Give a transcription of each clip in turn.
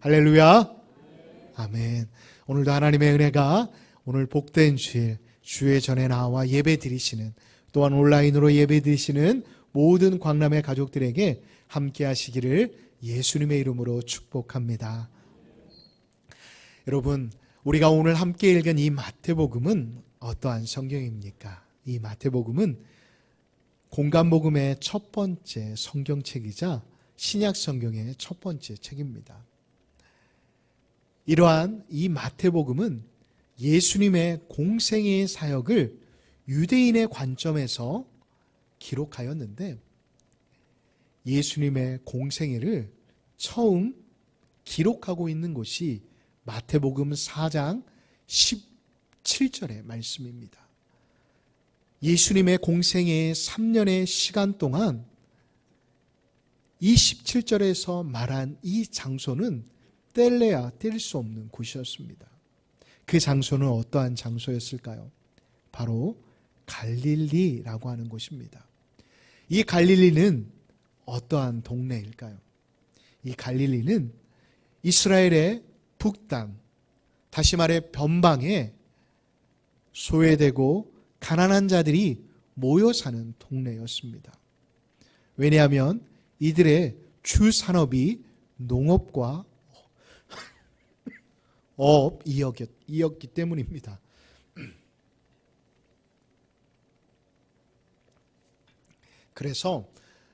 할렐루야. 아멘. 오늘도 하나님의 은혜가 오늘 복된 주일 주의 전에 나와 예배 드리시는, 또한 온라인으로 예배 드리시는 모든 광남의 가족들에게 함께 하시기를 예수님의 이름으로 축복합니다. 여러분, 우리가 오늘 함께 읽은 이 마태복음은 어떠한 성경입니까? 이 마태복음은 공간복음의 첫 번째 성경책이자 신약 성경의 첫 번째 책입니다. 이러한 이 마태복음은 예수님의 공생애의 사역을 유대인의 관점에서 기록하였는데, 예수님의 공생애를 처음 기록하고 있는 곳이 마태복음 4장 17절의 말씀입니다. 예수님의 공생애의 3년의 시간 동안 이 17절에서 말한 이 장소는 뗄래야 뗄 수 없는 곳이었습니다. 그 장소는 어떠한 장소였을까요? 바로 갈릴리라고 하는 곳입니다. 이 갈릴리는 어떠한 동네일까요? 이 갈릴리는 이스라엘의 북단, 다시 말해 변방에 소외되고 가난한 자들이 모여 사는 동네였습니다. 왜냐하면 이들의 주 산업이 농업과 어업이었기 때문입니다. 그래서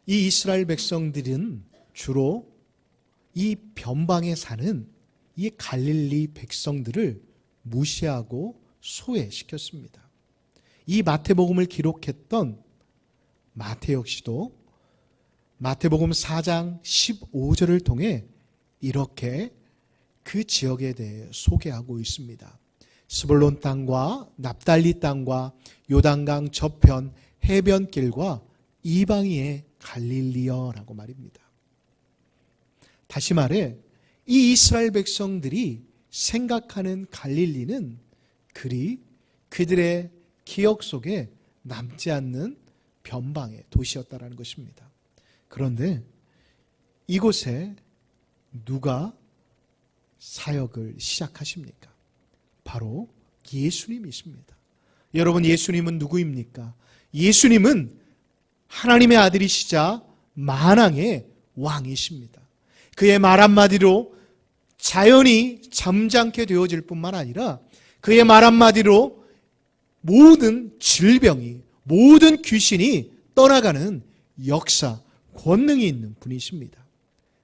이 이스라엘 백성들은 주로 이 변방에 사는 이 갈릴리 백성들을 무시하고 소외시켰습니다. 이 마태복음을 기록했던 마태 역시도 마태복음 4장 15절을 통해 이렇게 그 지역에 대해 소개하고 있습니다. 스불론 땅과 납달리 땅과 요단강 저편 해변길과 이방인의 갈릴리여라고 말입니다. 다시 말해 이 이스라엘 백성들이 생각하는 갈릴리는 그리 그들의 기억 속에 남지 않는 변방의 도시였다는 것입니다. 그런데 이곳에 누가 사역을 시작하십니까? 바로 예수님이십니다. 여러분, 예수님은 누구입니까? 예수님은 하나님의 아들이시자 만왕의 왕이십니다. 그의 말 한마디로 자연이 잠잠게 되어질 뿐만 아니라 그의 말 한마디로 모든 질병이, 모든 귀신이 떠나가는 역사, 권능이 있는 분이십니다.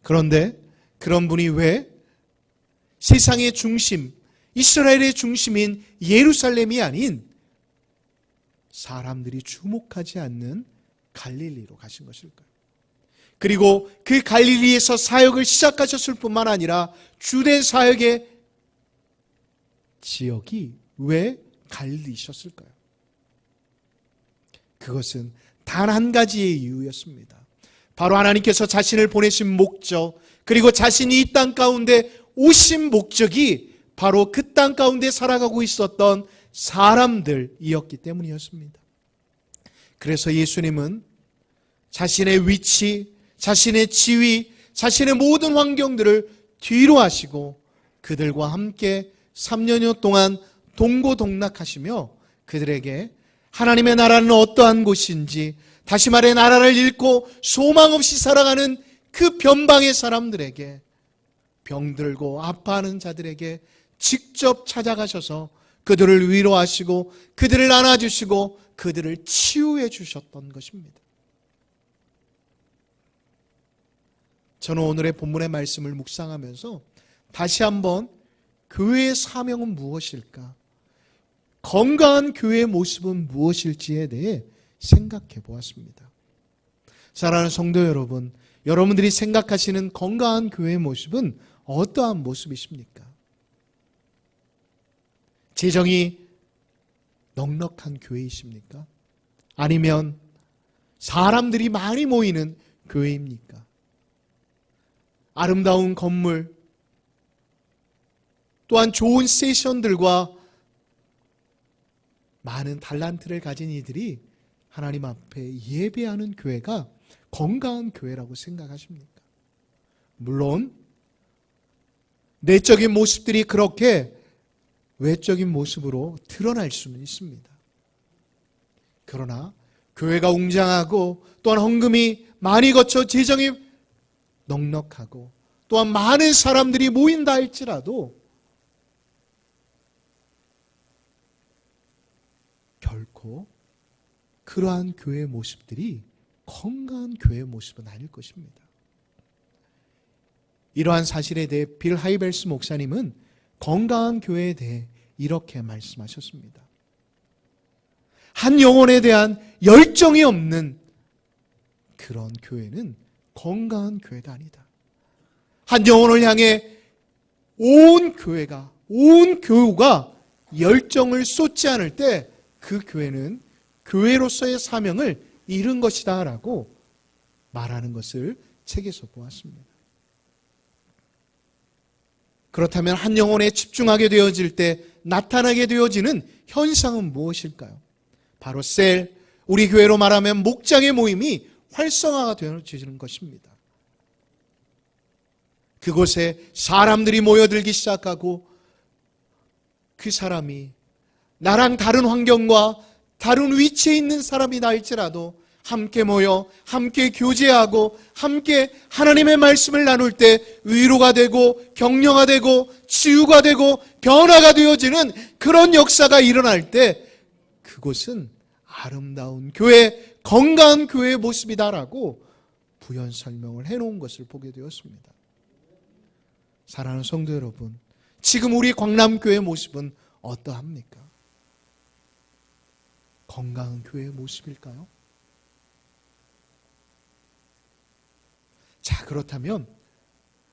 그런데 그런 분이 왜 세상의 중심, 이스라엘의 중심인 예루살렘이 아닌 사람들이 주목하지 않는 갈릴리로 가신 것일까요? 그리고 그 갈릴리에서 사역을 시작하셨을 뿐만 아니라 주된 사역의 지역이 왜 갈릴리셨을까요? 그것은 단 한 가지의 이유였습니다. 바로 하나님께서 자신을 보내신 목적, 그리고 자신이 이 땅 가운데 오신 목적이 바로 그 땅 가운데 살아가고 있었던 사람들이었기 때문이었습니다. 그래서 예수님은 자신의 위치, 자신의 지위, 자신의 모든 환경들을 뒤로 하시고 그들과 함께 3년여 동안 동고동락하시며 그들에게 하나님의 나라는 어떠한 곳인지, 다시 말해 나라를 잃고 소망 없이 살아가는 그 변방의 사람들에게, 병들고 아파하는 자들에게 직접 찾아가셔서 그들을 위로하시고 그들을 안아주시고 그들을 치유해 주셨던 것입니다. 저는 오늘의 본문의 말씀을 묵상하면서 다시 한번 교회의 사명은 무엇일까? 건강한 교회의 모습은 무엇일지에 대해 생각해 보았습니다. 사랑하는 성도 여러분, 여러분들이 생각하시는 건강한 교회의 모습은 어떠한 모습이십니까? 재정이 넉넉한 교회이십니까? 아니면 사람들이 많이 모이는 교회입니까? 아름다운 건물, 또한 좋은 세션들과 많은 달란트를 가진 이들이 하나님 앞에 예배하는 교회가 건강한 교회라고 생각하십니까? 물론 내적인 모습들이 그렇게 외적인 모습으로 드러날 수는 있습니다. 그러나 교회가 웅장하고 또한 헌금이 많이 거쳐 재정이 넉넉하고 또한 많은 사람들이 모인다 할지라도 결코 그러한 교회의 모습들이 건강한 교회의 모습은 아닐 것입니다. 이러한 사실에 대해 빌 하이벨스 목사님은 건강한 교회에 대해 이렇게 말씀하셨습니다. 한 영혼에 대한 열정이 없는 그런 교회는 건강한 교회가 아니다. 한 영혼을 향해 온 교우가 열정을 쏟지 않을 때 그 교회는 교회로서의 사명을 잃은 것이다 라고 말하는 것을 책에서 보았습니다. 그렇다면 한 영혼에 집중하게 되어질 때 나타나게 되어지는 현상은 무엇일까요? 바로 우리 교회로 말하면 목장의 모임이 활성화가 되어지는 것입니다. 그곳에 사람들이 모여들기 시작하고 그 사람이 나랑 다른 환경과 다른 위치에 있는 사람이다 할지라도 함께 모여 함께 교제하고 함께 하나님의 말씀을 나눌 때 위로가 되고 격려가 되고 치유가 되고 변화가 되어지는 그런 역사가 일어날 때 그곳은 아름다운 교회, 건강한 교회의 모습이다라고 부연 설명을 해놓은 것을 보게 되었습니다. 사랑하는 성도 여러분, 지금 우리 광남교회의 모습은 어떠합니까? 건강한 교회의 모습일까요? 자, 그렇다면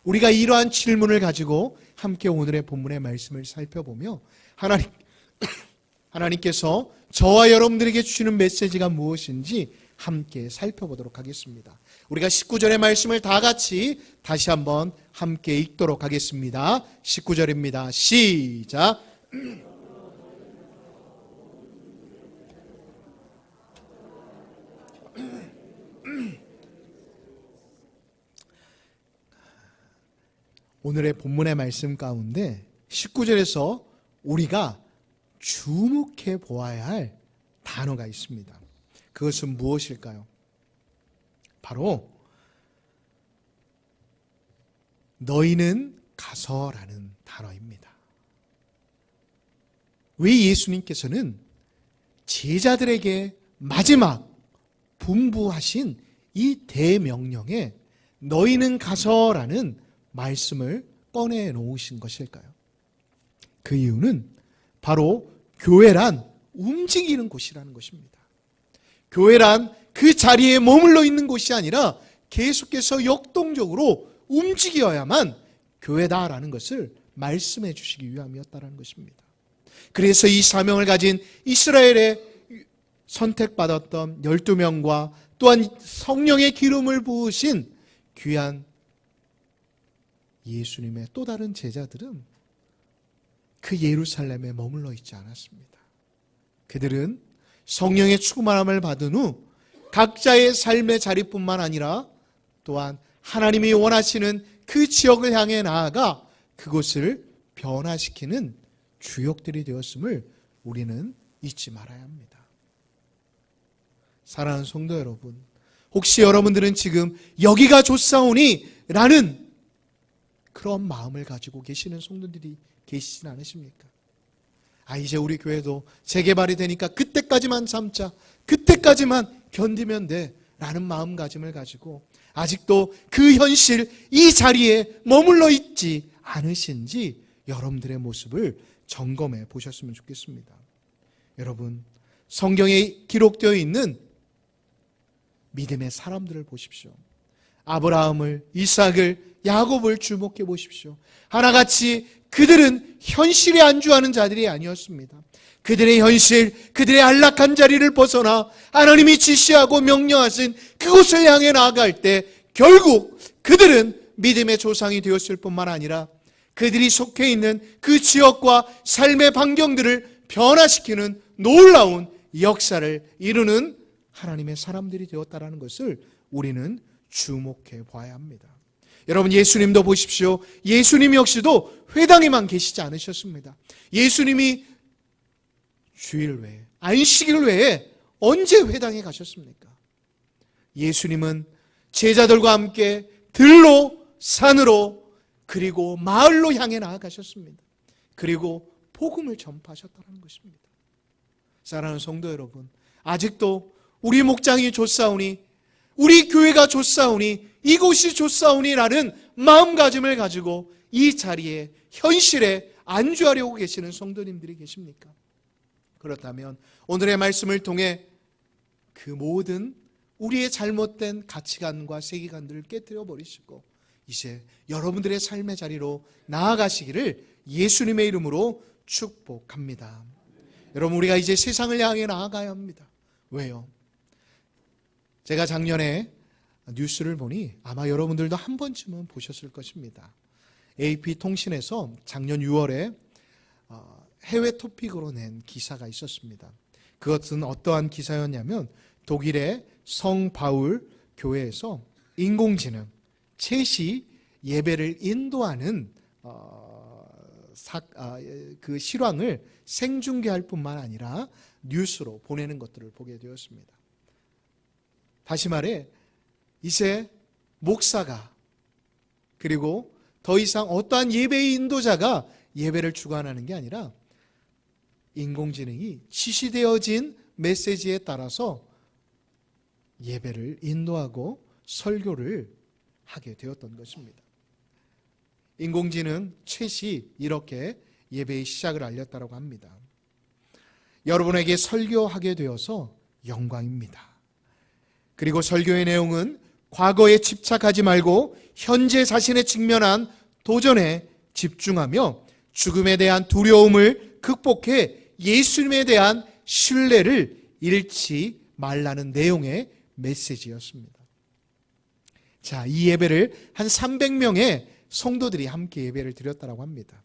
우리가 이러한 질문을 가지고 함께 오늘의 본문의 말씀을 살펴보며 하나님께서 저와 여러분들에게 주시는 메시지가 무엇인지 함께 살펴보도록 하겠습니다. 우리가 19절의 말씀을 다 같이 다시 한번 함께 읽도록 하겠습니다. 19절입니다. 시작. 오늘의 본문의 말씀 가운데 19절에서 우리가 주목해 보아야 할 단어가 있습니다. 그것은 무엇일까요? 바로 너희는 가서라는 단어입니다. 왜 예수님께서는 제자들에게 마지막 분부하신 이 대명령에 너희는 가서라는 말씀을 꺼내 놓으신 것일까요? 그 이유는 바로 교회란 움직이는 곳이라는 것입니다. 교회란 그 자리에 머물러 있는 곳이 아니라 계속해서 역동적으로 움직여야만 교회다라는 것을 말씀해 주시기 위함이었다는 것입니다. 그래서 이 사명을 가진 이스라엘의 선택받았던 12명과 또한 성령의 기름을 부으신 귀한 예수님의 또 다른 제자들은 그 예루살렘에 머물러 있지 않았습니다. 그들은 성령의 충만함을 받은 후 각자의 삶의 자리뿐만 아니라 또한 하나님이 원하시는 그 지역을 향해 나아가 그곳을 변화시키는 주역들이 되었음을 우리는 잊지 말아야 합니다. 사랑하는 성도 여러분, 혹시 여러분들은 지금 여기가 좋사오니 라는 그런 마음을 가지고 계시는 성도들이 계시진 않으십니까? 이제 우리 교회도 재개발이 되니까 그때까지만 참자, 그때까지만 견디면 돼 라는 마음가짐을 가지고 아직도 그 현실, 이 자리에 머물러 있지 않으신지 여러분들의 모습을 점검해 보셨으면 좋겠습니다. 여러분, 성경에 기록되어 있는 믿음의 사람들을 보십시오. 아브라함을, 이삭을, 야곱을 주목해 보십시오. 하나같이 그들은 현실에 안주하는 자들이 아니었습니다. 그들의 현실, 그들의 안락한 자리를 벗어나 하나님이 지시하고 명령하신 그곳을 향해 나아갈 때 결국 그들은 믿음의 조상이 되었을 뿐만 아니라 그들이 속해 있는 그 지역과 삶의 반경들을 변화시키는 놀라운 역사를 이루는 하나님의 사람들이 되었다는 것을 우리는 주목해 봐야 합니다. 여러분, 예수님도 보십시오. 예수님 역시도 회당에만 계시지 않으셨습니다. 예수님이 주일 외에, 안식일 외에 언제 회당에 가셨습니까? 예수님은 제자들과 함께 들로, 산으로, 그리고 마을로 향해 나아가셨습니다. 그리고 복음을 전파하셨다는 것입니다. 사랑하는 성도 여러분, 아직도 우리 목장이 좋사오니, 우리 교회가 좋사오니, 이곳이 좋사오니라는 마음가짐을 가지고 이 자리에, 현실에 안주하려고 계시는 성도님들이 계십니까? 그렇다면 오늘의 말씀을 통해 그 모든 우리의 잘못된 가치관과 세계관들을 깨뜨려 버리시고 이제 여러분들의 삶의 자리로 나아가시기를 예수님의 이름으로 축복합니다. 여러분, 우리가 이제 세상을 향해 나아가야 합니다. 왜요? 제가 작년에 뉴스를 보니 아마 여러분들도 한 번쯤은 보셨을 것입니다. AP통신에서 작년 6월에 해외 토픽으로 낸 기사가 있었습니다. 그것은 어떠한 기사였냐면 독일의 성 바울 교회에서 인공지능 챗이 예배를 인도하는 그 실황을 생중계할 뿐만 아니라 뉴스로 보내는 것들을 보게 되었습니다. 다시 말해 이제 목사가 그리고 더 이상 어떠한 예배의 인도자가 예배를 주관하는 게 아니라 인공지능이 지시되어진 메시지에 따라서 예배를 인도하고 설교를 하게 되었던 것입니다. 인공지능 챗이 이렇게 예배의 시작을 알렸다고 합니다. 여러분에게 설교하게 되어서 영광입니다. 그리고 설교의 내용은 과거에 집착하지 말고 현재 자신의 직면한 도전에 집중하며 죽음에 대한 두려움을 극복해 예수님에 대한 신뢰를 잃지 말라는 내용의 메시지였습니다. 자, 이 예배를 한 300명의 성도들이 함께 예배를 드렸다고 합니다.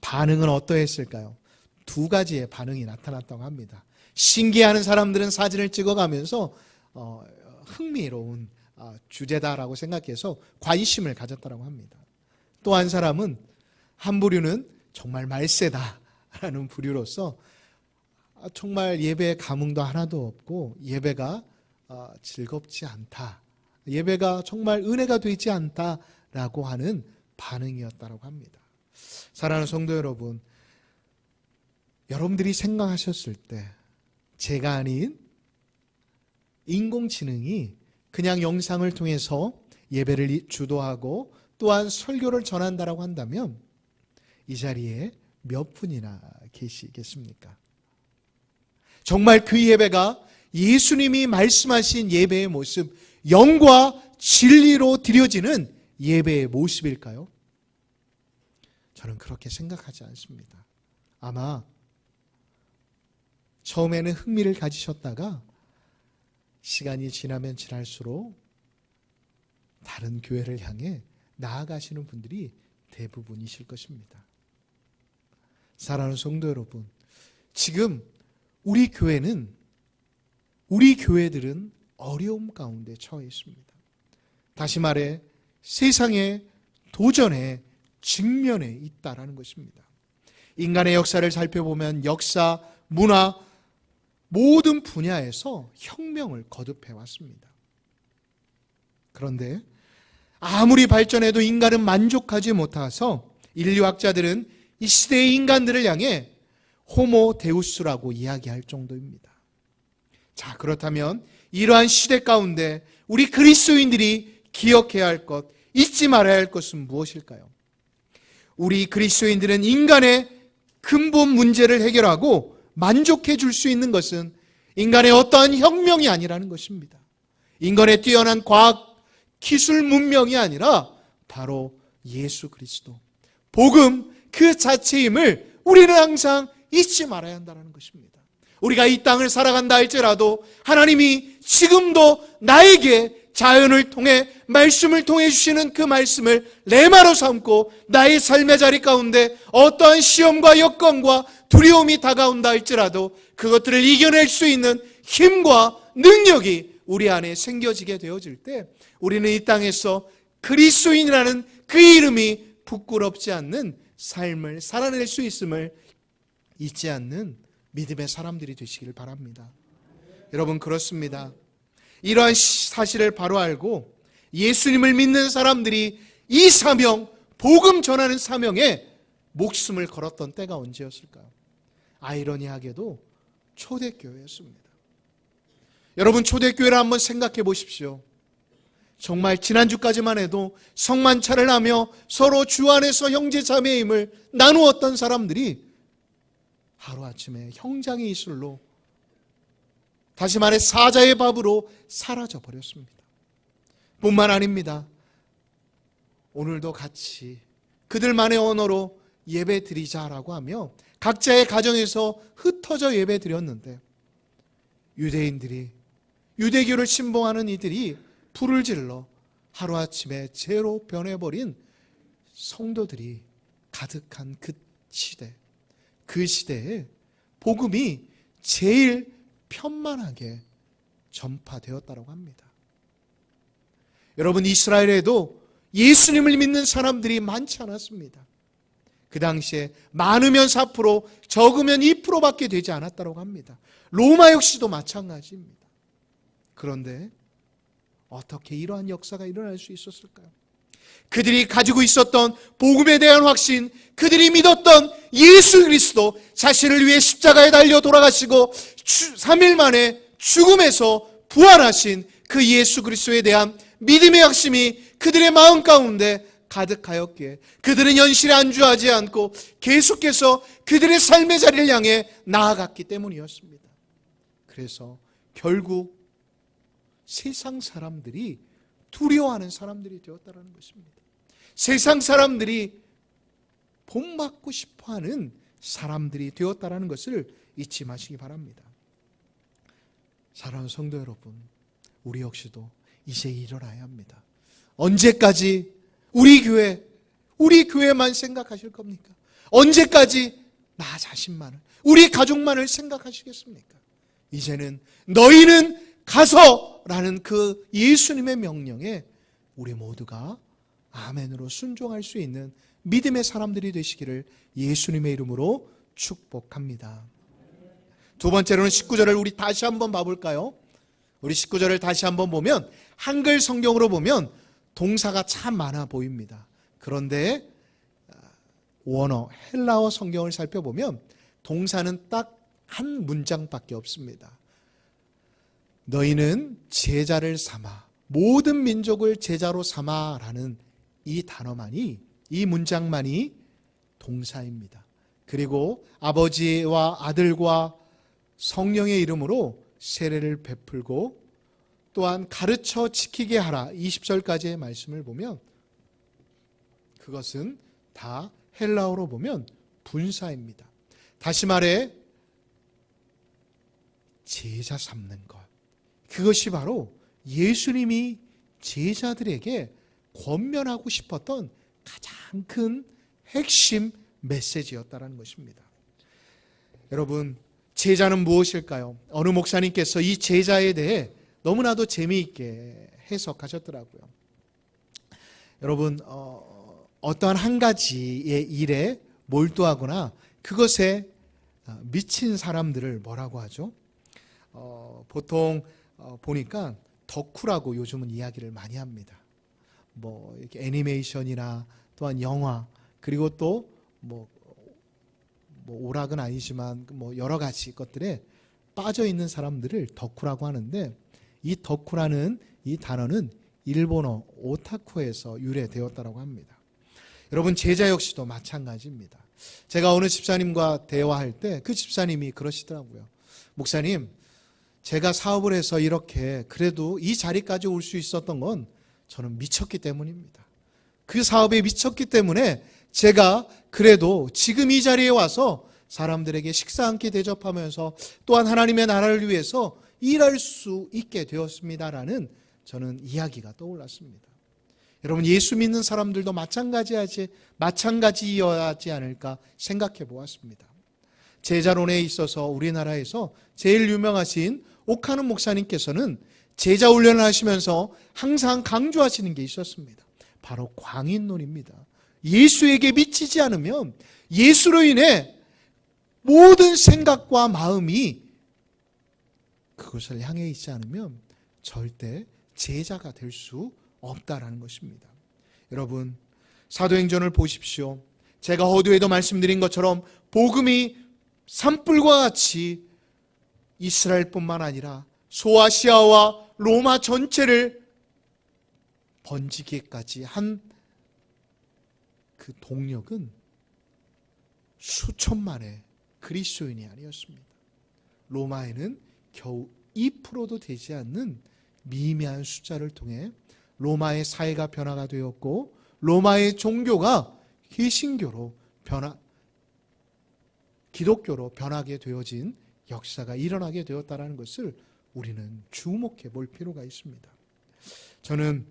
반응은 어떠했을까요? 두 가지의 반응이 나타났다고 합니다. 신기해하는 사람들은 사진을 찍어가면서 흥미로운 주제다라고 생각해서 관심을 가졌다고 합니다. 또 한 사람은, 한 부류는 정말 말세다라는 부류로서 정말 예배의 감흥도 하나도 없고 예배가 즐겁지 않다, 예배가 정말 은혜가 되지 않다라고 하는 반응이었다고 합니다. 사랑하는 성도 여러분, 여러분들이 생각하셨을 때 제가 아닌 인공지능이 그냥 영상을 통해서 예배를 주도하고 또한 설교를 전한다라고 한다면 이 자리에 몇 분이나 계시겠습니까? 정말 그 예배가 예수님이 말씀하신 예배의 모습, 영과 진리로 드려지는 예배의 모습일까요? 저는 그렇게 생각하지 않습니다. 아마 처음에는 흥미를 가지셨다가 시간이 지나면 지날수록 다른 교회를 향해 나아가시는 분들이 대부분이실 것입니다. 사랑하는 성도 여러분, 지금 우리 교회들은 어려움 가운데 처해 있습니다. 다시 말해 세상의 도전에 직면해 있다라는 것입니다. 인간의 역사를 살펴보면 역사, 문화, 모든 분야에서 혁명을 거듭해 왔습니다. 그런데 아무리 발전해도 인간은 만족하지 못해서 인류학자들은 이 시대의 인간들을 향해 호모 데우스라고 이야기할 정도입니다. 자, 그렇다면 이러한 시대 가운데 우리 그리스도인들이 기억해야 할 것, 잊지 말아야 할 것은 무엇일까요? 우리 그리스도인들은 인간의 근본 문제를 해결하고 만족해 줄 수 있는 것은 인간의 어떠한 혁명이 아니라는 것입니다. 인간의 뛰어난 과학, 기술, 문명이 아니라 바로 예수 그리스도, 복음 그 자체임을 우리는 항상 잊지 말아야 한다는 것입니다. 우리가 이 땅을 살아간다 할지라도 하나님이 지금도 나에게 자연을 통해 말씀을 통해 주시는 그 말씀을 레마로 삼고 나의 삶의 자리 가운데 어떠한 시험과 여건과 두려움이 다가온다 할지라도 그것들을 이겨낼 수 있는 힘과 능력이 우리 안에 생겨지게 되어질 때 우리는 이 땅에서 그리스도인이라는 그 이름이 부끄럽지 않는 삶을 살아낼 수 있음을 잊지 않는 믿음의 사람들이 되시길 바랍니다. 여러분, 그렇습니다. 이러한 사실을 바로 알고 예수님을 믿는 사람들이 이 사명, 복음 전하는 사명에 목숨을 걸었던 때가 언제였을까요? 아이러니하게도 초대교회였습니다. 여러분, 초대교회를 한번 생각해 보십시오. 정말 지난주까지만 해도 성만찬을 하며 서로 주 안에서 형제 자매임을 나누었던 사람들이 하루아침에 형장의 이슬로, 다시 말해 사자의 밥으로 사라져 버렸습니다. 뿐만 아닙니다. 오늘도 같이 그들만의 언어로 예배 드리자라고 하며 각자의 가정에서 흩어져 예배 드렸는데, 유대인들이, 유대교를 신봉하는 이들이 불을 질러 하루아침에 죄로 변해버린 성도들이 가득한 그 시대, 그 시대에 복음이 제일 편만하게 전파되었다고 합니다. 여러분, 이스라엘에도 예수님을 믿는 사람들이 많지 않았습니다. 그 당시에 많으면 4%, 적으면 2%밖에 되지 않았다고 합니다. 로마 역시도 마찬가지입니다. 그런데 어떻게 이러한 역사가 일어날 수 있었을까요? 그들이 가지고 있었던 복음에 대한 확신, 그들이 믿었던 예수 그리스도, 자신을 위해 십자가에 달려 돌아가시고 3일 만에 죽음에서 부활하신 그 예수 그리스도에 대한 믿음의 확신이 그들의 마음 가운데 가득하였기에 그들은 현실에 안주하지 않고 계속해서 그들의 삶의 자리를 향해 나아갔기 때문이었습니다. 그래서 결국 세상 사람들이 두려워하는 사람들이 되었다는 것입니다. 세상 사람들이 본받고 싶어하는 사람들이 되었다는 것을 잊지 마시기 바랍니다. 사랑하는 성도 여러분, 우리 역시도 이제 일어나야 합니다. 언제까지 우리 교회만 생각하실 겁니까? 언제까지 나 자신만을, 우리 가족만을 생각하시겠습니까? 이제는 너희는 가서라는 그 예수님의 명령에 우리 모두가 아멘으로 순종할 수 있는 믿음의 사람들이 되시기를 예수님의 이름으로 축복합니다. 두 번째로는 19절을 우리 다시 한번 봐볼까요? 우리 19절을 다시 한번 보면 한글 성경으로 보면 동사가 참 많아 보입니다. 그런데 원어, 헬라어 성경을 살펴보면 동사는 딱 한 문장밖에 없습니다. 너희는 제자를 삼아, 모든 민족을 제자로 삼아라는 이 단어만이, 이 문장만이 동사입니다. 그리고 아버지와 아들과 성령의 이름으로 세례를 베풀고 또한 가르쳐 지키게 하라, 20절까지의 말씀을 보면 그것은 다 헬라어로 보면 분사입니다. 다시 말해 제자 삼는 것, 그것이 바로 예수님이 제자들에게 권면하고 싶었던 가장 큰 핵심 메시지였다는 것입니다. 여러분, 제자는 무엇일까요? 어느 목사님께서 이 제자에 대해 너무나도 재미있게 해석하셨더라고요. 여러분, 어떠한 한 가지의 일에 몰두하거나 그것에 미친 사람들을 뭐라고 하죠? 보통 보니까 덕후라고 요즘은 이야기를 많이 합니다. 뭐 이렇게 애니메이션이나 또한 영화, 그리고 또 뭐 오락은 아니지만 뭐 여러 가지 것들에 빠져 있는 사람들을 덕후라고 하는데, 이 덕후라는 이 단어는 일본어 오타쿠에서 유래되었다고 합니다. 여러분, 제자 역시도 마찬가지입니다. 제가 어느 집사님과 대화할 때 그 집사님이 그러시더라고요. 목사님, 제가 사업을 해서 이렇게 그래도 이 자리까지 올 수 있었던 건 저는 미쳤기 때문입니다. 그 사업에 미쳤기 때문에 제가 그래도 지금 이 자리에 와서 사람들에게 식사 한 끼 대접하면서 또한 하나님의 나라를 위해서 일할 수 있게 되었습니다라는 저는 이야기가 떠올랐습니다. 여러분, 예수 믿는 사람들도 마찬가지여야지 않을까 생각해 보았습니다. 제자론에 있어서 우리나라에서 제일 유명하신 오카는 목사님께서는 제자 훈련을 하시면서 항상 강조하시는 게 있었습니다. 바로 광인론입니다. 예수에게 미치지 않으면, 예수로 인해 모든 생각과 마음이 그것을 향해 있지 않으면 절대 제자가 될 수 없다라는 것입니다. 여러분, 사도행전을 보십시오. 제가 어두에도 말씀드린 것처럼 복음이 산불과 같이 이스라엘뿐만 아니라 소아시아와 로마 전체를 번지기까지 한 그 동력은 수천만의 그리스도인이 아니었습니다. 로마에는 겨우 2%도 되지 않는 미미한 숫자를 통해 로마의 사회가 변화가 되었고, 로마의 종교가 개신교로 기독교로 변하게 되어진 역사가 일어나게 되었다는 것을 우리는 주목해 볼 필요가 있습니다. 저는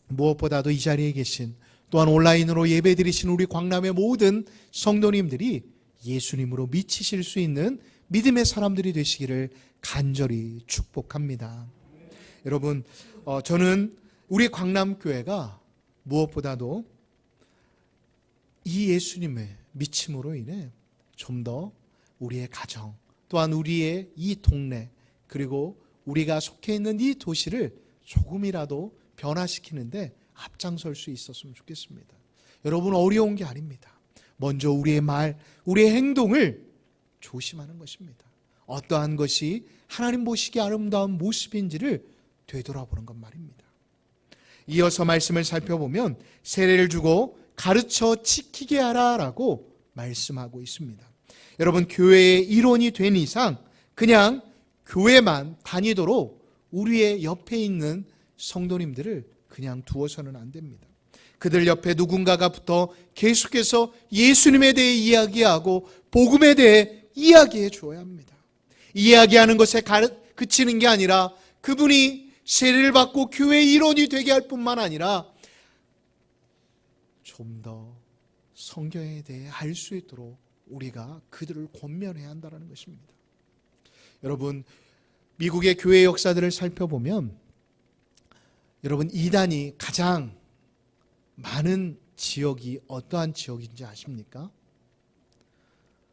무엇보다도 이 자리에 계신, 또한 온라인으로 예배드리신 우리 광남의 모든 성도님들이 예수님으로 미치실 수 있는 믿음의 사람들이 되시기를 간절히 축복합니다. 여러분, 저는 우리 광남교회가 무엇보다도 이 예수님의 미침으로 인해 좀 더 우리의 가정, 또한 우리의 이 동네, 그리고 우리가 속해 있는 이 도시를 조금이라도 변화시키는데 앞장설 수 있었으면 좋겠습니다. 여러분, 어려운 게 아닙니다. 먼저 우리의 말, 우리의 행동을 조심하는 것입니다. 어떠한 것이 하나님 보시기에 아름다운 모습인지를 되돌아보는 것 말입니다. 이어서 말씀을 살펴보면 세례를 주고 가르쳐 지키게 하라라고 말씀하고 있습니다. 여러분, 교회의 일원이 된 이상 그냥 교회만 다니도록 우리의 옆에 있는 성도님들을 그냥 두어서는 안 됩니다. 그들 옆에 누군가가 붙어 계속해서 예수님에 대해 이야기하고 복음에 대해 이야기해 줘야 합니다. 이야기하는 것에 그치는 게 아니라 그분이 세례를 받고 교회의 일원이 되게 할 뿐만 아니라 좀 더 성경에 대해 알 수 있도록 우리가 그들을 권면해야 한다는 것입니다. 여러분, 미국의 교회 역사들을 살펴보면 여러분, 이단이 가장 많은 지역이 어떠한 지역인지 아십니까?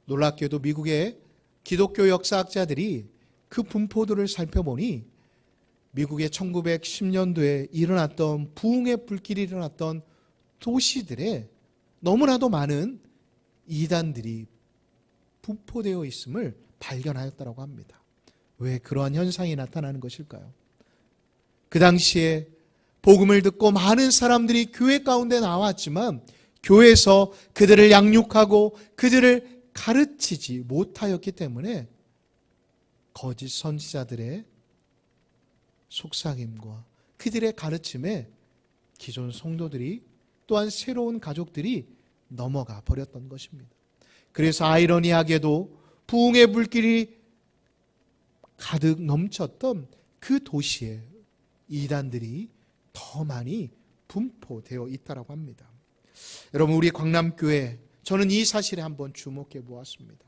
놀랍게도 미국의 기독교 역사학자들이 그 분포도를 살펴보니 미국의 1910년도에 일어났던 부흥의 불길이 일어났던 도시들에 너무나도 많은 이단들이 분포되어 있음을 발견하였다고 합니다. 왜 그러한 현상이 나타나는 것일까요? 그 당시에 복음을 듣고 많은 사람들이 교회 가운데 나왔지만 교회에서 그들을 양육하고 그들을 가르치지 못하였기 때문에 거짓 선지자들의 속삭임과 그들의 가르침에 기존 성도들이 또한 새로운 가족들이 넘어가 버렸던 것입니다. 그래서 아이러니하게도 부흥의 불길이 가득 넘쳤던 그 도시에 이단들이 더 많이 분포되어 있다고 합니다. 여러분, 우리 광남교회, 저는 이 사실에 한번 주목해 보았습니다.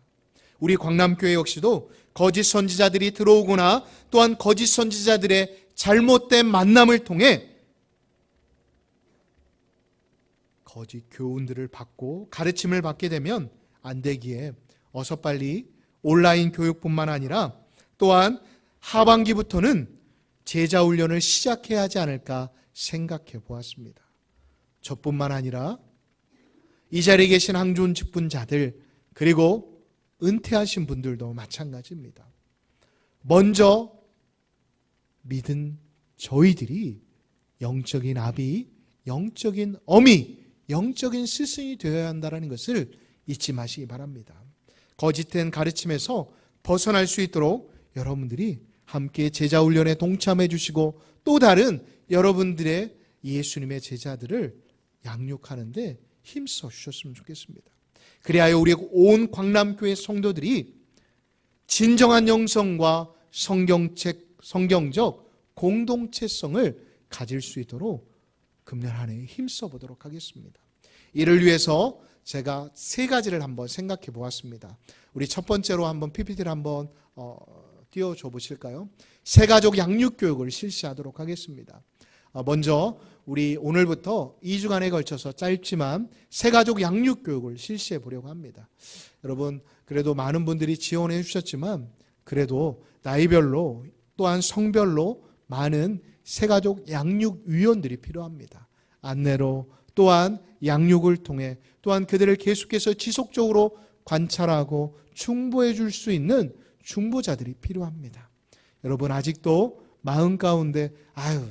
우리 광남교회 역시도 거짓 선지자들이 들어오거나 또한 거짓 선지자들의 잘못된 만남을 통해 거짓 교훈들을 받고 가르침을 받게 되면 안 되기에 어서 빨리 온라인 교육뿐만 아니라 또한 하반기부터는 제자 훈련을 시작해야 하지 않을까 생각해 보았습니다. 저뿐만 아니라 이 자리에 계신 항존 직분자들, 그리고 은퇴하신 분들도 마찬가지입니다. 먼저 믿은 저희들이 영적인 아비, 영적인 어미, 영적인 스승이 되어야 한다는 것을 잊지 마시기 바랍니다. 거짓된 가르침에서 벗어날 수 있도록 여러분들이 함께 제자 훈련에 동참해 주시고 또 다른 여러분들의 예수님의 제자들을 양육하는데 힘써 주셨으면 좋겠습니다. 그리하여 우리 온 광남교회 성도들이 진정한 영성과 성경적 공동체성을 가질 수 있도록 금년 한 해 힘써 보도록 하겠습니다. 이를 위해서 제가 세 가지를 한번 생각해 보았습니다. 우리 첫 번째로 한번 PPT를 한번 띄워줘 보실까요? 새가족 양육교육을 실시하도록 하겠습니다. 먼저 우리 오늘부터 2주간에 걸쳐서 짧지만 새가족 양육교육을 실시해 보려고 합니다. 여러분, 그래도 많은 분들이 지원해 주셨지만 그래도 나이별로 또한 성별로 많은 새가족 양육위원들이 필요합니다. 안내로 또한 양육을 통해 또한 그들을 계속해서 지속적으로 관찰하고 충보해 줄 수 있는 중보자들이 필요합니다. 여러분, 아직도 마음 가운데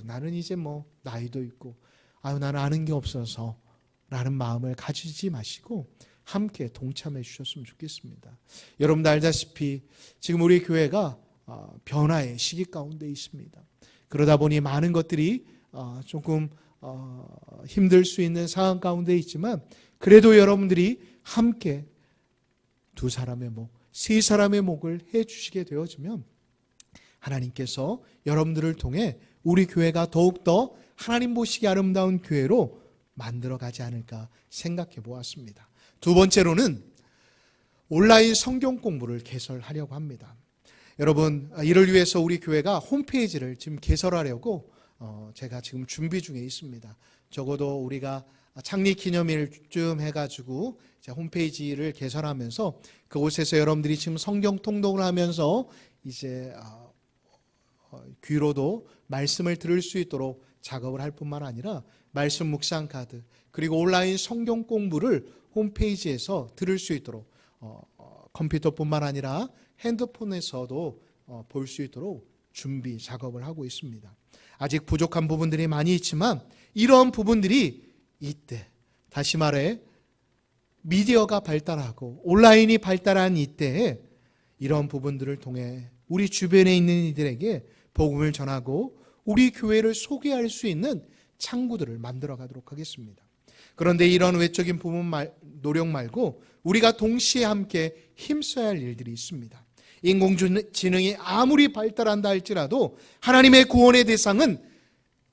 나는 이제 나이도 있고 나는 아는 게 없어서 라는 마음을 가지지 마시고 함께 동참해 주셨으면 좋겠습니다. 여러분도 알다시피 지금 우리 교회가 변화의 시기 가운데 있습니다. 그러다 보니 많은 것들이 조금 힘들 수 있는 상황 가운데 있지만 그래도 여러분들이 함께 두 사람의 목, 세 사람의 목을 해주시게 되어지면 하나님께서 여러분들을 통해 우리 교회가 더욱더 하나님 보시기 아름다운 교회로 만들어가지 않을까 생각해 보았습니다. 두 번째로는 온라인 성경 공부를 개설하려고 합니다. 여러분, 이를 위해서 우리 교회가 홈페이지를 지금 개설하려고 제가 지금 준비 중에 있습니다. 적어도 우리가 창립 기념일쯤 해가지고 홈페이지를 개설하면서 그곳에서 여러분들이 지금 성경 통독을 하면서 이제 귀로도 말씀을 들을 수 있도록 작업을 할 뿐만 아니라 말씀 묵상 카드 그리고 온라인 성경 공부를 홈페이지에서 들을 수 있도록 컴퓨터뿐만 아니라 핸드폰에서도 볼 수 있도록 준비 작업을 하고 있습니다. 아직 부족한 부분들이 많이 있지만 이런 부분들이 이때, 다시 말해 미디어가 발달하고 온라인이 발달한 이때에 이런 부분들을 통해 우리 주변에 있는 이들에게 복음을 전하고 우리 교회를 소개할 수 있는 창구들을 만들어 가도록 하겠습니다. 그런데 이런 외적인 부분 노력 말고 우리가 동시에 함께 힘써야 할 일들이 있습니다. 인공지능이 아무리 발달한다 할지라도 하나님의 구원의 대상은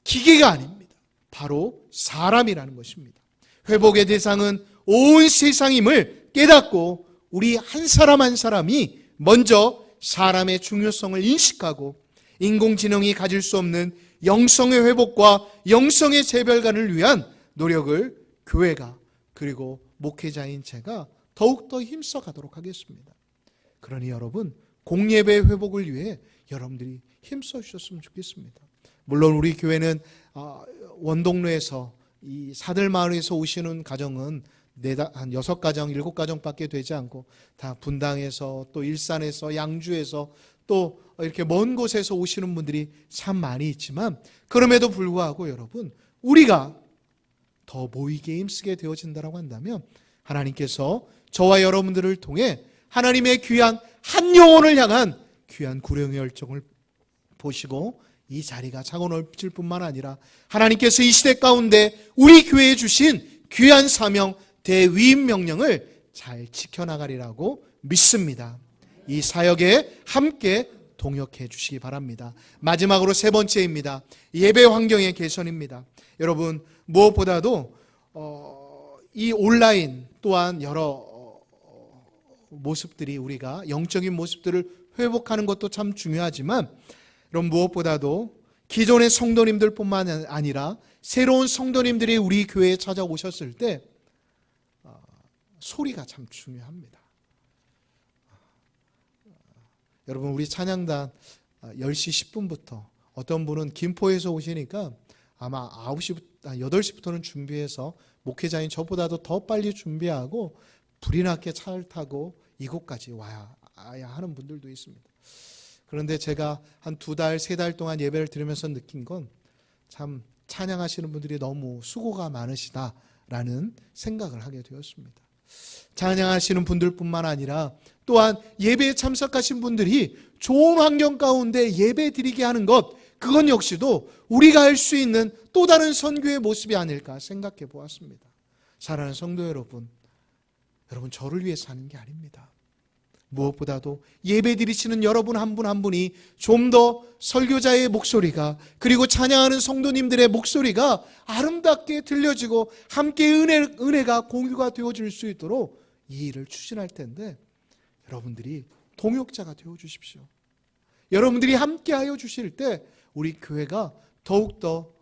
기계가 아닙니다. 바로 사람이라는 것입니다. 회복의 대상은 온 세상임을 깨닫고 우리 한 사람 한 사람이 먼저 사람의 중요성을 인식하고 인공지능이 가질 수 없는 영성의 회복과 영성의 재별관을 위한 노력을 교회가 그리고 목회자인 제가 더욱더 힘써 가도록 하겠습니다. 그러니 여러분, 공예배 회복을 위해 여러분들이 힘써 주셨으면 좋겠습니다. 물론 우리 교회는 원동로에서 이 사들마을에서 오시는 가정은 한 6가정, 7가정밖에 되지 않고 다 분당에서 또 일산에서 양주에서 또 이렇게 먼 곳에서 오시는 분들이 참 많이 있지만 그럼에도 불구하고 여러분, 우리가 더 모이게 힘쓰게 되어진다고 한다면 하나님께서 저와 여러분들을 통해 하나님의 귀한 한 영혼을 향한 귀한 구령의 열정을 보시고 이 자리가 차고 넓힐 뿐만 아니라 하나님께서 이 시대 가운데 우리 교회에 주신 귀한 사명, 대위임 명령을 잘 지켜나가리라고 믿습니다. 이 사역에 함께 동역해 주시기 바랍니다. 마지막으로 세 번째입니다. 예배 환경의 개선입니다. 여러분, 무엇보다도 이 온라인 또한 여러 모습들이 우리가 영적인 모습들을 회복하는 것도 참 중요하지만 그럼 무엇보다도 기존의 성도님들뿐만 아니라 새로운 성도님들이 우리 교회에 찾아오셨을 때 소리가 참 중요합니다. 여러분, 우리 찬양단 10시 10분부터 어떤 분은 김포에서 오시니까 아마 8시부터는 준비해서 목회자인 저보다도 더 빨리 준비하고 불이 나게 차를 타고 이곳까지 와야 하는 분들도 있습니다. 그런데 제가 한 2달, 3달 동안 예배를 드리면서 느낀 건 참 찬양하시는 분들이 너무 수고가 많으시다라는 생각을 하게 되었습니다. 찬양하시는 분들뿐만 아니라 또한 예배에 참석하신 분들이 좋은 환경 가운데 예배 드리게 하는 것, 그건 역시도 우리가 할 수 있는 또 다른 선교의 모습이 아닐까 생각해 보았습니다. 사랑하는 성도 여러분, 저를 위해 사는 게 아닙니다. 무엇보다도 예배 드리시는 여러분 한 분 한 분이 좀 더 설교자의 목소리가 그리고 찬양하는 성도님들의 목소리가 아름답게 들려지고 함께 은혜가 공유가 되어질 수 있도록 이 일을 추진할 텐데 여러분들이 동역자가 되어주십시오. 여러분들이 함께하여 주실 때 우리 교회가 더욱더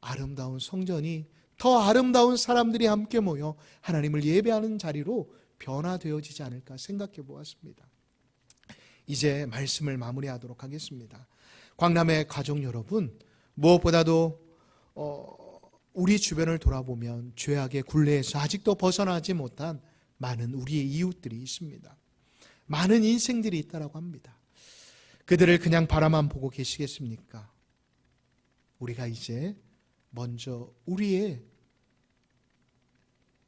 아름다운 성전이 더 아름다운 사람들이 함께 모여 하나님을 예배하는 자리로 변화되어지지 않을까 생각해 보았습니다. 이제 말씀을 마무리하도록 하겠습니다. 광남의 가족 여러분, 무엇보다도 우리 주변을 돌아보면 죄악의 굴레에서 아직도 벗어나지 못한 많은 우리의 이웃들이 있습니다. 많은 인생들이 있다고 합니다. 그들을 그냥 바라만 보고 계시겠습니까? 우리가 이제 먼저 우리의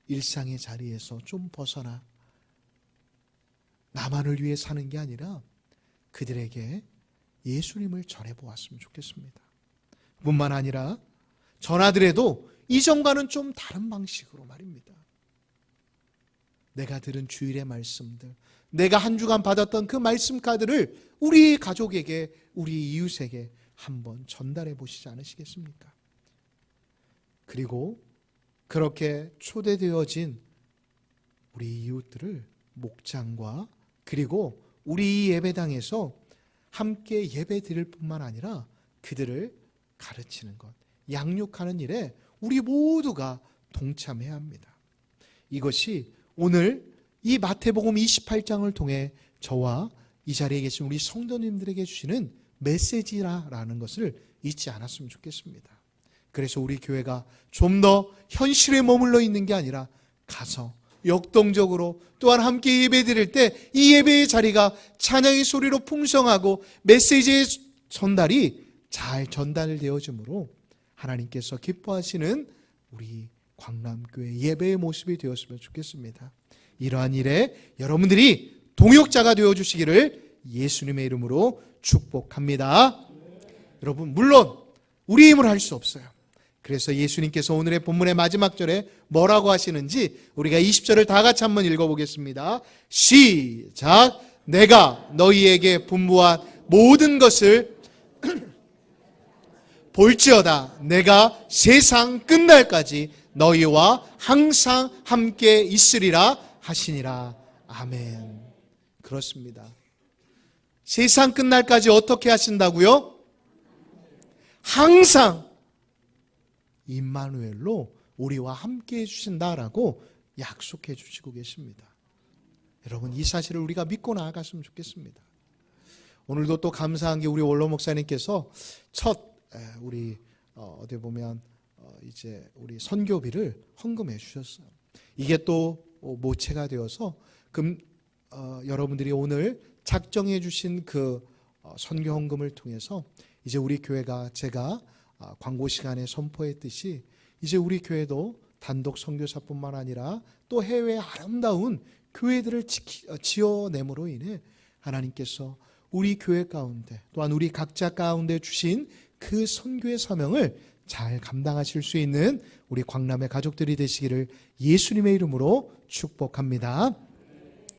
일상의 자리에서 좀 벗어나 나만을 위해 사는 게 아니라 그들에게 예수님을 전해보았으면 좋겠습니다. 뿐만 아니라 전하더라도 이전과는 좀 다른 방식으로 말입니다. 내가 들은 주일의 말씀들, 내가 한 주간 받았던 그 말씀 카드를 우리 가족에게, 우리 이웃에게 한번 전달해 보시지 않으시겠습니까? 그리고 그렇게 초대되어진 우리 이웃들을 목장과 그리고 우리 예배당에서 함께 예배 드릴 뿐만 아니라 그들을 가르치는 것, 양육하는 일에 우리 모두가 동참해야 합니다. 이것이 오늘 이 마태복음 28장을 통해 저와 이 자리에 계신 우리 성도님들에게 주시는 메시지라는 것을 잊지 않았으면 좋겠습니다. 그래서 우리 교회가 좀 더 현실에 머물러 있는 게 아니라 가서 역동적으로 또한 함께 예배 드릴 때 이 예배의 자리가 찬양의 소리로 풍성하고 메시지의 전달이 잘 전달되어지므로 하나님께서 기뻐하시는 우리 광남교회 예배의 모습이 되었으면 좋겠습니다. 이러한 일에 여러분들이 동역자가 되어주시기를 예수님의 이름으로 축복합니다. 여러분, 물론 우리 힘으로 할 수 없어요. 그래서 예수님께서 오늘의 본문의 마지막 절에 뭐라고 하시는지 우리가 20절을 다 같이 한번 읽어보겠습니다. 시작! 내가 너희에게 분부한 모든 것을 볼지어다. 내가 세상 끝날까지 너희와 항상 함께 있으리라 하시니라. 아멘. 그렇습니다. 세상 끝날까지 어떻게 하신다고요? 항상 임마누엘로 우리와 함께 해주신다라고 약속해 주시고 계십니다. 여러분, 이 사실을 우리가 믿고 나아갔으면 좋겠습니다. 오늘도 또 감사한 게 우리 원로 목사님께서 첫 우리 어디 보면 이제 우리 선교비를 헌금해 주셨어요. 이게 또 모체가 되어서 여러분들이 오늘 작정해 주신 그 선교 헌금을 통해서 이제 우리 교회가 제가 광고 시간에 선포했듯이 이제 우리 교회도 단독 선교사뿐만 아니라 또 해외의 아름다운 교회들을 지어냄으로 인해 하나님께서 우리 교회 가운데 또한 우리 각자 가운데 주신 그 선교의 사명을 잘 감당하실 수 있는 우리 광남의 가족들이 되시기를 예수님의 이름으로 축복합니다.